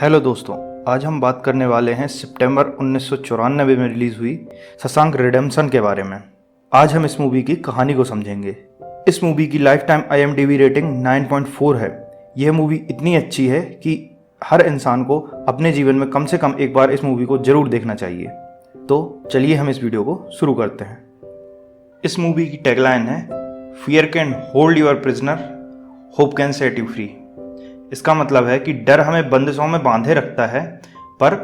Hello दोस्तों, आज हम बात करने वाले हैं सितंबर 1994 में रिलीज़ हुई शशांक रिडेम्पशन के बारे में। आज हम इस मूवी की कहानी को समझेंगे। इस मूवी की लाइफ टाइम IMDb रेटिंग 9.4 है। यह मूवी इतनी अच्छी है कि हर इंसान को अपने जीवन में कम से कम एक बार इस मूवी को ज़रूर देखना चाहिए। तो चलिए हम इस वीडियो को शुरू करते हैं। इस मूवी की टैगलाइन है, fear can hold your prisoner, hope can set you free. इसका मतलब है कि डर हमें बंदिशों में बांधे रखता है, पर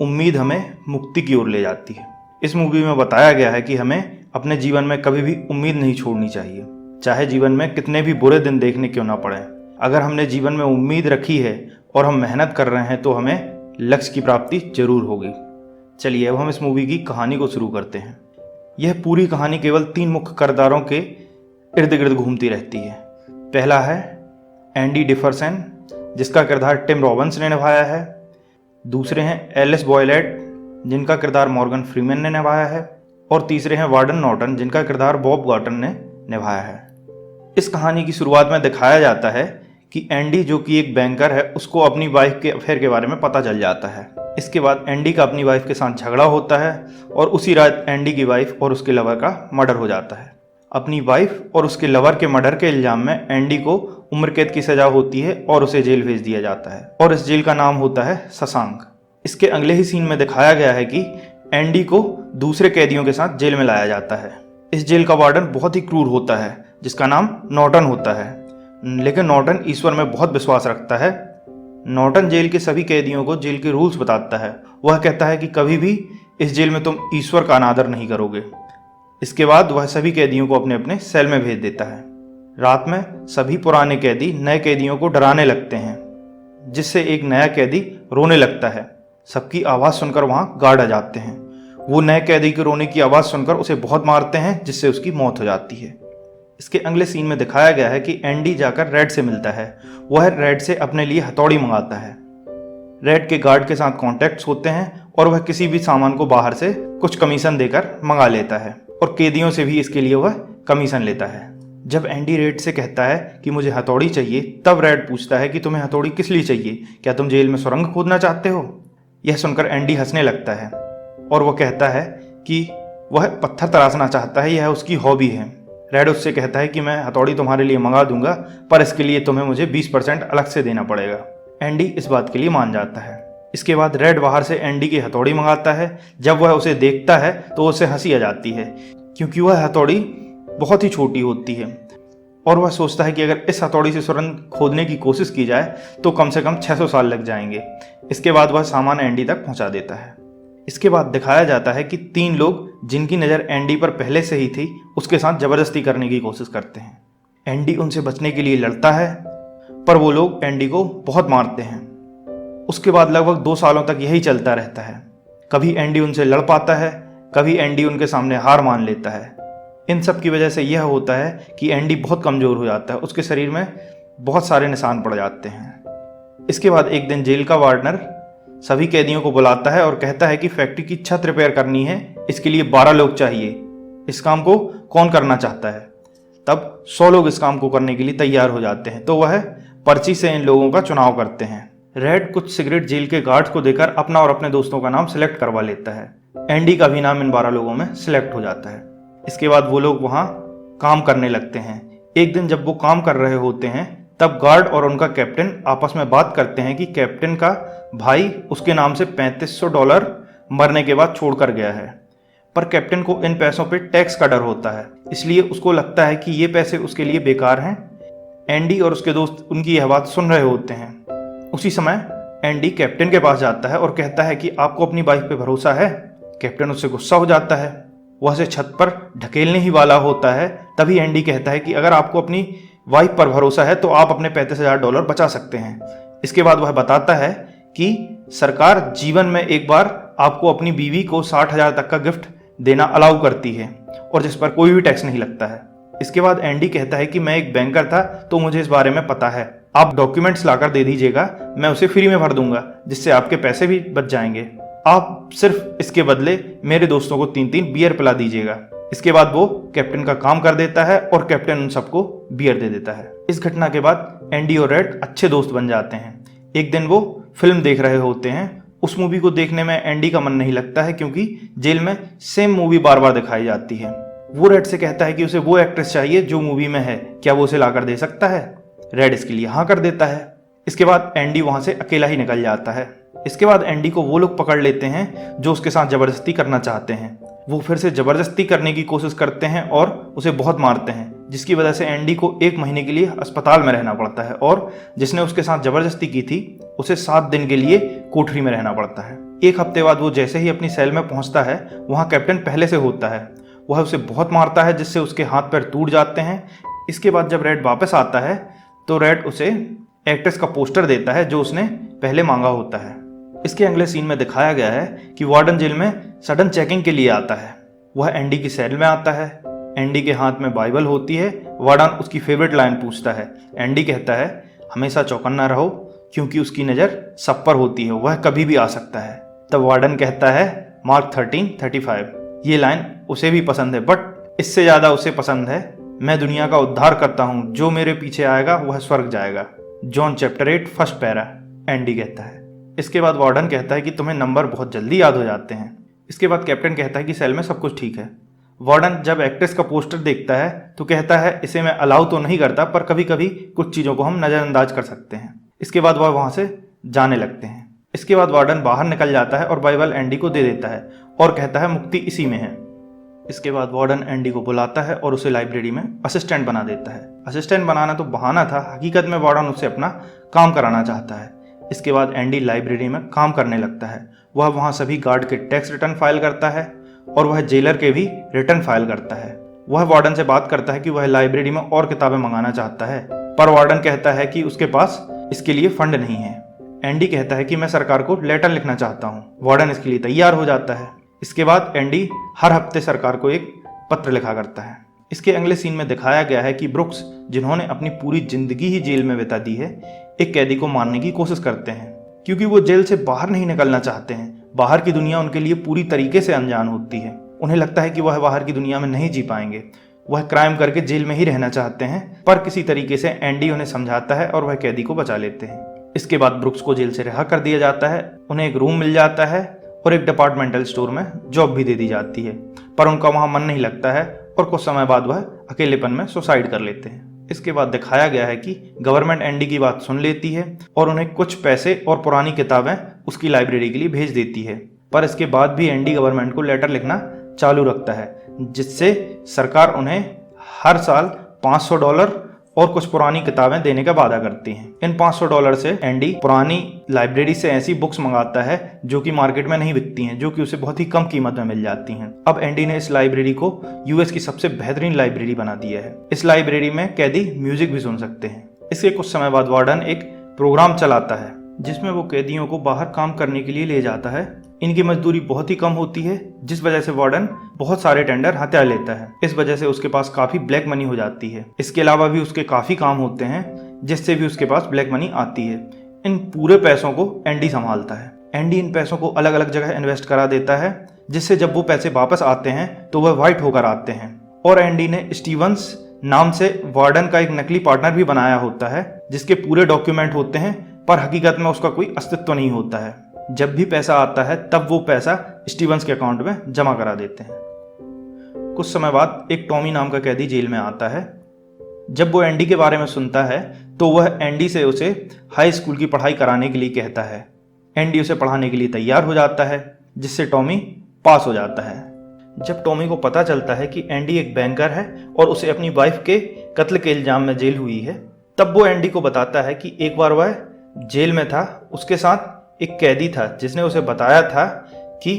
उम्मीद हमें मुक्ति की ओर ले जाती है। इस मूवी में बताया गया है कि हमें अपने जीवन में कभी भी उम्मीद नहीं छोड़नी चाहिए, चाहे जीवन में कितने भी बुरे दिन देखने क्यों ना पड़े। अगर हमने जीवन में उम्मीद रखी है और हम मेहनत कर रहे हैं तो हमें लक्ष्य की प्राप्ति जरूर होगी। चलिए अब हम इस मूवी की कहानी को शुरू करते हैं। यह पूरी कहानी केवल 3 मुख्य किरदारों के इर्द गिर्द घूमती रहती है। पहला है एंडी डिफरसन, जिसका किरदार टिम रॉबिन्स ने निभाया है। दूसरे हैं एलिस बॉयलेट, जिनका किरदार मॉर्गन फ्रीमैन ने निभाया है। और तीसरे हैं वार्डन नॉर्टन, जिनका किरदार बॉब गॉर्टन ने निभाया है। इस कहानी की शुरुआत में दिखाया जाता है कि एंडी, जो कि एक बैंकर है, उसको अपनी वाइफ के अफेयर के बारे में पता चल जाता है। इसके बाद एंडी का अपनी वाइफ के साथ झगड़ा होता है और उसी रात एंडी की वाइफ और उसके लवर का मर्डर हो जाता है। अपनी वाइफ और उसके लवर के मर्डर के इल्जाम में एंडी को उम्र कैद की सजा होती है और उसे जेल भेज दिया जाता है, और इस जेल का नाम होता है शशांक। इसके अगले ही सीन में दिखाया गया है कि एंडी को दूसरे कैदियों के साथ जेल में लाया जाता है। इस जेल का वार्डन बहुत ही क्रूर होता है, जिसका नाम नॉर्टन होता है, लेकिन नॉर्टन ईश्वर में बहुत विश्वास रखता है। नॉर्टन जेल के सभी कैदियों को जेल के रूल्स बताता है। वह कहता है कि कभी भी इस जेल में तुम ईश्वर का अनादर नहीं करोगे। इसके बाद वह सभी कैदियों को अपने अपने सेल में भेज देता है। रात में सभी पुराने कैदी नए कैदियों को डराने लगते हैं, जिससे एक नया कैदी रोने लगता है। सबकी आवाज़ सुनकर वहां गार्ड आ जाते हैं। वो नए कैदी के रोने की आवाज़ सुनकर उसे बहुत मारते हैं, जिससे उसकी मौत हो जाती है। इसके अगले सीन में दिखाया गया है कि एंडी जाकर रेड से मिलता है। वह रेड से अपने लिए हथौड़ी मंगाता है। रेड के गार्ड के साथ कॉन्टैक्ट्स होते हैं और वह किसी भी सामान को बाहर से कुछ कमीशन देकर मंगा लेता है, और कैदियों से भी इसके लिए वह कमीशन लेता है। जब एंडी रेड से कहता है कि मुझे हथौड़ी चाहिए, तब रेड पूछता है कि तुम्हें हथौड़ी किस लिए चाहिए, क्या तुम जेल में सुरंग खोदना चाहते हो? यह सुनकर एंडी हंसने लगता है और वह कहता है कि वह पत्थर तराशना चाहता है, यह उसकी हॉबी है। रेड उससे कहता है कि मैं हथौड़ी तुम्हारे लिए मंगा दूंगा, पर इसके लिए तुम्हें मुझे 20% अलग से देना पड़ेगा। एंडी इस बात के लिए मान जाता है। इसके बाद रेड बाहर से एंडी की हथौड़ी मंगाता है। जब वह उसे देखता है तो उसे हंसी आ जाती है, क्योंकि वह हथौड़ी बहुत ही छोटी होती है, और वह सोचता है कि अगर इस हथौड़ी से सुरंग खोदने की कोशिश की जाए तो कम से कम 600 साल लग जाएंगे। इसके बाद वह सामान एंडी तक पहुंचा देता है। इसके बाद दिखाया जाता है कि 3 लोग, जिनकी नज़र एंडी पर पहले से ही थी, उसके साथ जबरदस्ती करने की कोशिश करते हैं। एंडी उनसे बचने के लिए लड़ता है, पर वो लोग एंडी को बहुत मारते हैं। उसके बाद लगभग 2 सालों तक यही चलता रहता है। कभी एंडी उनसे लड़ पाता है, कभी एंडी उनके सामने हार मान लेता है। इन सब की वजह से यह होता है कि एंडी बहुत कमज़ोर हो जाता है, उसके शरीर में बहुत सारे निशान पड़ जाते हैं। इसके बाद एक दिन जेल का वार्डनर सभी कैदियों को बुलाता है और कहता है कि फैक्ट्री की छत रिपेयर करनी है, इसके लिए 12 लोग चाहिए। इस काम को कौन करना चाहता है? तब 100 लोग इस काम को करने के लिए तैयार हो जाते हैं, तो वह पर्ची से इन लोगों का चुनाव करते हैं। रेड कुछ सिगरेट जेल के गार्ड्स को देकर अपना और अपने दोस्तों का नाम सिलेक्ट करवा लेता है। एंडी का भी नाम इन 12 लोगों में सिलेक्ट हो जाता है। इसके बाद वो लोग वहां काम करने लगते हैं। एक दिन जब वो काम कर रहे होते हैं, तब गार्ड और उनका कैप्टन आपस में बात करते हैं कि कैप्टन का भाई उसके नाम से $3500 मरने के बाद छोड़कर गया है, पर कैप्टन को इन पैसों पे टैक्स का डर होता है, इसलिए उसको लगता है कि ये पैसे उसके लिए बेकार हैं। एंडी और उसके दोस्त उनकी यह बात सुन रहे होते हैं। उसी समय एंडी कैप्टन के पास जाता है और कहता है कि आपको अपनी वाइफ पे भरोसा है? कैप्टन उससे गुस्सा हो जाता है। वह उसे छत पर ढकेलने ही वाला होता है। तभी एंडी कहता है कि अगर आपको अपनी वाइफ पर भरोसा है तो आप अपने $35,000 बचा सकते हैं। इसके बाद वह बताता है कि सरकार जीवन में एक बार आपको अपनी बीवी को 60,000 तक का गिफ्ट देना अलाउ करती है, और जिस पर कोई भी टैक्स नहीं लगता है। इसके बाद एंडी कहता है कि मैं एक बैंकर था, तो मुझे इस बारे में पता है। आप डॉक्यूमेंट्स लाकर दे दीजिएगा, मैं उसे फ्री में भर दूंगा, जिससे आपके पैसे भी बच जाएंगे। आप सिर्फ इसके बदले मेरे दोस्तों को 3-3 बियर पिला दीजिएगा। इसके बाद वो कैप्टन का काम कर देता है और कैप्टन उन सबको बियर दे देता है। इस घटना के बाद एंडी और रेड अच्छे दोस्त बन जाते हैं। एक दिन वो फिल्म देख रहे होते हैं। उस मूवी को देखने में एंडी का मन नहीं लगता है क्योंकि जेल में सेम मूवी बार बार दिखाई जाती है। वो रेड से कहता है कि उसे वो एक्ट्रेस चाहिए जो मूवी में है, क्या वो उसे लाकर दे सकता है। रेड इसके लिए हाँ कर देता है। इसके बाद एंडी वहां से अकेला ही निकल जाता है। इसके बाद एंडी को वो लोग पकड़ लेते हैं जो उसके साथ जबरदस्ती करना चाहते हैं। वो फिर से जबरदस्ती करने की कोशिश करते हैं और उसे बहुत मारते हैं, जिसकी वजह से एंडी को 1 महीने के लिए अस्पताल में रहना पड़ता है और जिसने उसके साथ जबरदस्ती की थी उसे 7 दिन के लिए कोठरी में रहना पड़ता है। 1 हफ्ते बाद वो जैसे ही अपनी सेल में पहुंचता है, वहां कैप्टन पहले से होता है। वह उसे बहुत मारता है जिससे उसके हाथ पैर टूट जाते हैं। इसके बाद जब रेड वापस आता है तो रेड उसे एक्ट्रेस का पोस्टर देता है जो उसने पहले मांगा होता है। इसके अगले सीन में दिखाया गया है कि वार्डन जेल में सडन चेकिंग के लिए आता है। वह एंडी की सेल में आता है। एंडी के हाथ में बाइबल होती है। वार्डन उसकी फेवरेट लाइन पूछता है। एंडी कहता है, हमेशा चौकन्ना रहो क्योंकि उसकी नज़र सब पर होती है, वह कभी भी आ सकता है। तब वार्डन कहता है, मार्क 13:35। ये लाइन उसे भी पसंद है, बट इससे ज़्यादा उसे पसंद है, मैं दुनिया का उद्धार करता हूँ, जो मेरे पीछे आएगा वह स्वर्ग जाएगा। John chapter 8 first para, Andy कहता है। इसके बाद वार्डन कहता है कि तुम्हें नंबर बहुत जल्दी याद हो जाते हैं। इसके बाद कैप्टन कहता है कि सेल में सब कुछ ठीक है। वार्डन जब एक्ट्रेस का पोस्टर देखता है तो कहता है, इसे मैं अलाउ तो नहीं करता पर कभी कभी कुछ चीज़ों को हम नज़रअंदाज कर सकते हैं। इसके बाद वह वहाँ से जाने लगते हैं। इसके बाद वार्डन बाहर निकल जाता है और बाइबल एंडी को दे देता है और कहता है मुक्ति इसी में है। इसके बाद वार्डन एंडी को बुलाता है और उसे लाइब्रेरी में असिस्टेंट बना देता है। असिस्टेंट बनाना तो बहाना था, हकीकत में वार्डन उससे अपना काम कराना चाहता है। इसके बाद एंडी लाइब्रेरी में काम करने लगता है। वह वहाँ सभी गार्ड के टैक्स रिटर्न फाइल करता है और वह जेलर के भी रिटर्न फाइल करता है। वह वार्डन से बात करता है कि वह लाइब्रेरी में और किताबें मंगाना चाहता है, पर वार्डन कहता है कि उसके पास इसके लिए फंड नहीं है। एंडी कहता है कि मैं सरकार को लेटर लिखना चाहता हूँ। वार्डन इसके लिए तैयार हो जाता है। इसके बाद एंडी हर हफ्ते सरकार को एक पत्र लिखा करता है। इसके अगले सीन में दिखाया गया है कि ब्रुक्स, जिन्होंने अपनी पूरी जिंदगी ही जेल में बिता दी है, एक कैदी को मारने की कोशिश करते हैं क्योंकि वो जेल से बाहर नहीं निकलना चाहते हैं। बाहर की दुनिया उनके लिए पूरी तरीके से अनजान होती है। उन्हें लगता है कि वह बाहर की दुनिया में नहीं जी पाएंगे। वह क्राइम करके जेल में ही रहना चाहते हैं, पर किसी तरीके से एंडी उन्हें समझाता है और वह कैदी को बचा लेते हैं। इसके बाद ब्रुक्स को जेल से रिहा कर दिया जाता है। उन्हें एक रूम मिल जाता है और एक डिपार्टमेंटल स्टोर में जॉब भी दे दी जाती है, पर उनका वहाँ मन नहीं लगता है और कुछ समय बाद वह अकेलेपन में सुसाइड कर लेते हैं। इसके बाद दिखाया गया है कि गवर्नमेंट एंडी की बात सुन लेती है और उन्हें कुछ पैसे और पुरानी किताबें उसकी लाइब्रेरी के लिए भेज देती है, पर इसके बाद भी एंडी गवर्नमेंट को लेटर लिखना चालू रखता है, जिससे सरकार उन्हें हर साल $500 और कुछ पुरानी किताबें देने का वादा करती हैं। इन $500 से एंडी पुरानी लाइब्रेरी से ऐसी बुक्स मंगाता है जो कि मार्केट में नहीं बिकती हैं, जो कि उसे बहुत ही कम कीमत में मिल जाती हैं। अब एंडी ने इस लाइब्रेरी को यूएस की सबसे बेहतरीन लाइब्रेरी बना दिया है। इस लाइब्रेरी में कैदी म्यूजिक भी सुन सकते हैं। इसके कुछ समय बाद वार्डन एक प्रोग्राम चलाता है जिसमें वो कैदियों को बाहर काम करने के लिए ले जाता है। इनकी मजदूरी बहुत ही कम होती है, जिस वजह से वार्डन बहुत सारे टेंडर हत्या लेता है। इस वजह से उसके पास काफी ब्लैक मनी हो जाती है। इसके अलावा भी उसके काफी काम होते हैं जिससे भी उसके पास ब्लैक मनी आती है। इन पूरे पैसों को एंडी संभालता है। एंडी इन पैसों को अलग अलग जगह इन्वेस्ट करा देता है, जिससे जब वो पैसे वापस आते हैं तो वह वाइट होकर आते हैं। और एंडी ने स्टीवंस नाम से वार्डन का एक नकली पार्टनर भी बनाया होता है, जिसके पूरे डॉक्यूमेंट होते हैं, पर हकीकत में उसका कोई अस्तित्व नहीं होता है। जब भी पैसा आता है तब वो पैसा स्टीवंस के अकाउंट में जमा करा देते हैं। कुछ समय बाद एक टॉमी नाम का कैदी जेल में आता है। जब वो एंडी के बारे में सुनता है तो वह एंडी से उसे हाई स्कूल की पढ़ाई कराने के लिए कहता है। एंडी उसे पढ़ाने के लिए तैयार हो जाता है, जिससे टॉमी पास हो जाता है। जब टॉमी को पता चलता है कि एंडी एक बैंकर है और उसे अपनी वाइफ के कत्ल के इल्जाम में जेल हुई है, तब वो एंडी को बताता है कि एक बार वह जेल में था, उसके साथ एक कैदी था जिसने उसे बताया था कि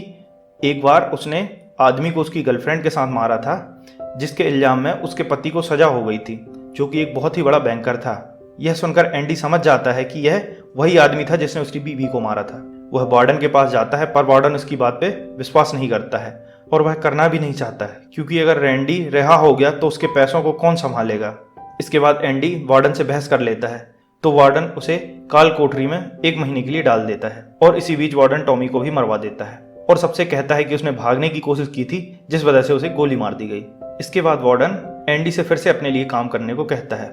एक बार उसने आदमी को उसकी गर्लफ्रेंड के साथ मारा था, जिसके इल्जाम में उसके पति को सजा हो गई थी, जो कि एक बहुत ही बड़ा बैंकर था। यह सुनकर एंडी समझ जाता है कि यह वही आदमी था जिसने उसकी बीवी को मारा था। वह वार्डन के पास जाता है, पर वार्डन उसकी बात पे विश्वास नहीं करता है और वह करना भी नहीं चाहता है, क्योंकि अगर रैंडी रिहा हो गया तो उसके पैसों को कौन संभालेगा। इसके बाद एंडी वार्डन से बहस कर लेता है, तो वार्डन उसे काल कोठरी में 1 महीने के लिए डाल देता है और इसी बीच वार्डन टॉमी को भी मरवा देता है और सबसे कहता है कि उसने भागने की कोशिश की थी, जिस वजह से उसे गोली मार दी गई। इसके बाद वार्डन एंडी से फिर से अपने लिए काम करने को कहता है,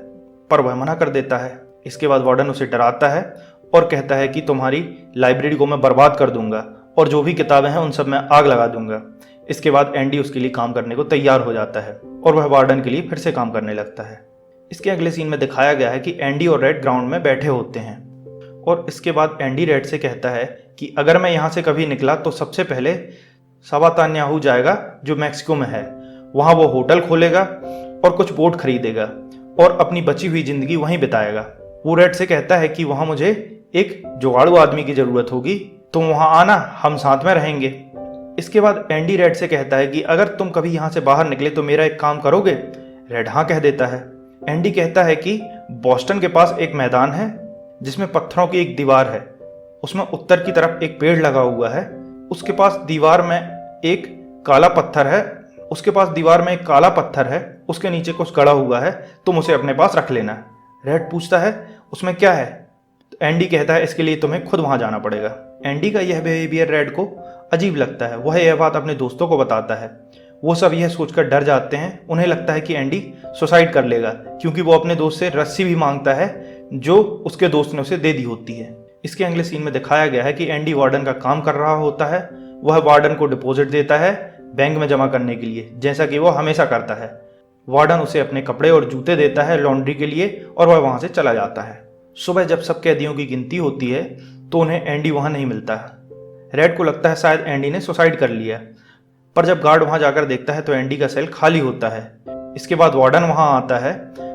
पर वह मना कर देता है। इसके बाद वार्डन उसे डराता है और कहता है कि तुम्हारी लाइब्रेरी को मैं बर्बाद कर दूंगा और जो भी किताबें हैं उन सब में आग लगा दूंगा। इसके बाद एंडी उसके लिए काम करने को तैयार हो जाता है और वह वार्डन के लिए फिर से काम करने लगता है। इसके अगले सीन में दिखाया गया है कि एंडी और रेड ग्राउंड में बैठे होते हैं और इसके बाद एंडी रेड से कहता है कि अगर मैं यहाँ से कभी निकला तो सबसे पहले साबातान्याहू जाएगा जो मैक्सिको में है, वहाँ वो होटल खोलेगा और कुछ बोट खरीदेगा और अपनी बची हुई जिंदगी वहीं बिताएगा। वो रेड से कहता है कि वहाँ मुझे एक जुगाड़ू आदमी की ज़रूरत होगी, तुम वहाँ आना, हम साथ में रहेंगे। इसके बाद एंडी रेड से कहता है कि अगर तुम कभी यहाँ से बाहर निकले तो मेरा एक काम करोगे। रेड हाँ कह देता है। एंडी कहता है कि बॉस्टन के पास एक मैदान है जिसमें पत्थरों की एक दीवार है, उसमें उत्तर की तरफ एक पेड़ लगा हुआ है, उसके पास दीवार में एक काला पत्थर है, उसके नीचे कुछ गड़ा हुआ है, तुम उसे अपने पास रख लेना। रेड पूछता है उसमें क्या है, तो एंडी कहता है इसके लिए तुम्हें खुद वहां जाना पड़ेगा। एंडी का यह बिहेवियर रेड को अजीब लगता है। वह यह बात अपने दोस्तों को बताता है। वो सब यह सोचकर डर जाते हैं। उन्हें लगता है कि एंडी सुसाइड कर लेगा क्योंकि वो अपने दोस्त से रस्सी भी मांगता है जो उसके दोस्त ने उसे दे दी होती है। इसके अगले सीन में दिखाया गया है कि एंडी वार्डन का काम कर रहा होता है। वह वार्डन को डिपॉजिट देता है बैंक में जमा करने के लिए, जैसा कि वो हमेशा करता है। वार्डन उसे अपने कपड़े और जूते देता है लॉन्ड्री के लिए और वह वहां से चला जाता है। सुबह जब सब कैदियों की गिनती होती है तो उन्हें एंडी वहां नहीं मिलता है। रेड को लगता है शायद एंडी ने सुसाइड कर लिया, पर जब गार्ड वहां जाकर देखता है तो एंडी का सेल खाली होता है। इसके बाद वार्डन वहां आता है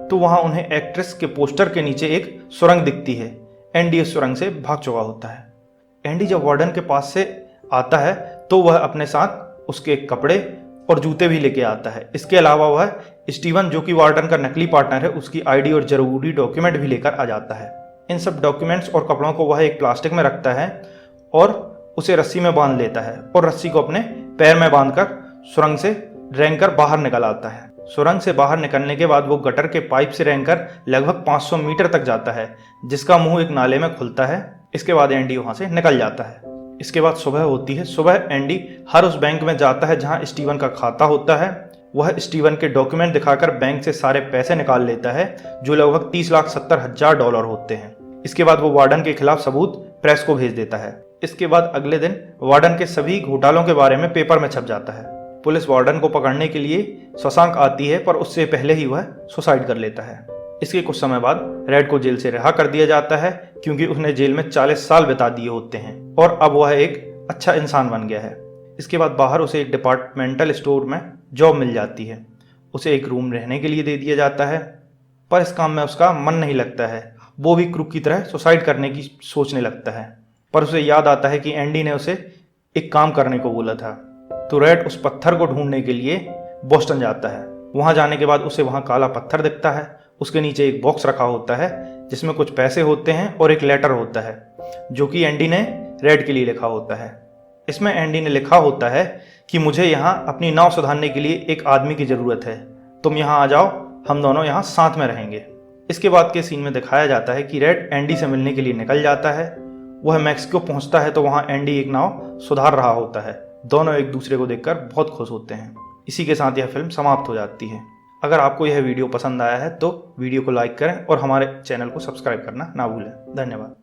तो वहां उन्हें एक्ट्रेस के पोस्टर के नीचे एक सुरंग दिखती है। एंडी इस सुरंग से भाग चुका होता है। एंडी जब वार्डन के पास से आता है तो वह अपने साथ उसके कपड़े और जूते भी लेके आता है। इसके अलावा वह स्टीवन, जो कि वार्डन का नकली पार्टनर है, उसकी आईडी और जरूरी डॉक्यूमेंट भी लेकर आ जाता है। इन सब डॉक्यूमेंट्स और कपड़ों को वह एक प्लास्टिक में रखता है और उसे रस्सी में बांध लेता है और रस्सी को अपने पैर में बांधकर सुरंग से रेंग कर बाहर निकल आता है। सुरंग से बाहर निकलने के बाद वो गटर के पाइप से रेंगकर लगभग 500 मीटर तक जाता है, जिसका मुंह एक नाले में खुलता है। इसके बाद एंडी वहां से निकल जाता है। इसके बाद सुबह होती है। सुबह एंडी हर उस बैंक में जाता है जहां स्टीवन का खाता होता है। वह स्टीवन के डॉक्यूमेंट दिखाकर बैंक से सारे पैसे निकाल लेता है, जो लगभग $30,70,000 होते हैं। इसके बाद वो वार्डन के खिलाफ सबूत प्रेस को भेज देता है। इसके बाद अगले दिन वार्डन के सभी घोटालों के बारे में पेपर में छप जाता है। पुलिस वार्डन को पकड़ने के लिए शशांक आती है, पर उससे पहले ही वह सुसाइड कर लेता है। इसके कुछ समय बाद रेड को जेल से रिहा कर दिया जाता है क्योंकि उसने जेल में 40 साल बिता दिए होते हैं और अब वह एक अच्छा इंसान बन गया है। इसके बाद बाहर उसे एक डिपार्टमेंटल स्टोर में जॉब मिल जाती है। उसे एक रूम रहने के लिए दे दिया जाता है, पर इस काम में उसका मन नहीं लगता है। वो भी क्रूक की तरह सुसाइड करने की सोचने लगता है, पर उसे याद आता है कि एंडी ने उसे एक काम करने को बोला था। तो रेड उस पत्थर को ढूंढने के लिए बॉस्टन जाता है। वहां जाने के बाद उसे वहां काला पत्थर दिखता है। उसके नीचे एक बॉक्स रखा होता है जिसमें कुछ पैसे होते हैं और एक लेटर होता है जो कि एंडी ने रेड के लिए लिखा होता है। इसमें एंडी ने लिखा होता है कि मुझे यहाँ अपनी नाव सुधारने के लिए एक आदमी की ज़रूरत है, तुम यहाँ आ जाओ, हम दोनों यहाँ साथ में रहेंगे। इसके बाद के सीन में दिखाया जाता है कि रेड एंडी से मिलने के लिए निकल जाता है। वह मैक्सिको पहुंचता है तो वहाँ एंडी एक नाव सुधार रहा होता है। दोनों एक दूसरे को देखकर बहुत खुश होते हैं। इसी के साथ यह फिल्म समाप्त हो जाती है। अगर आपको यह वीडियो पसंद आया है तो वीडियो को लाइक करें और हमारे चैनल को सब्सक्राइब करना ना भूलें। धन्यवाद।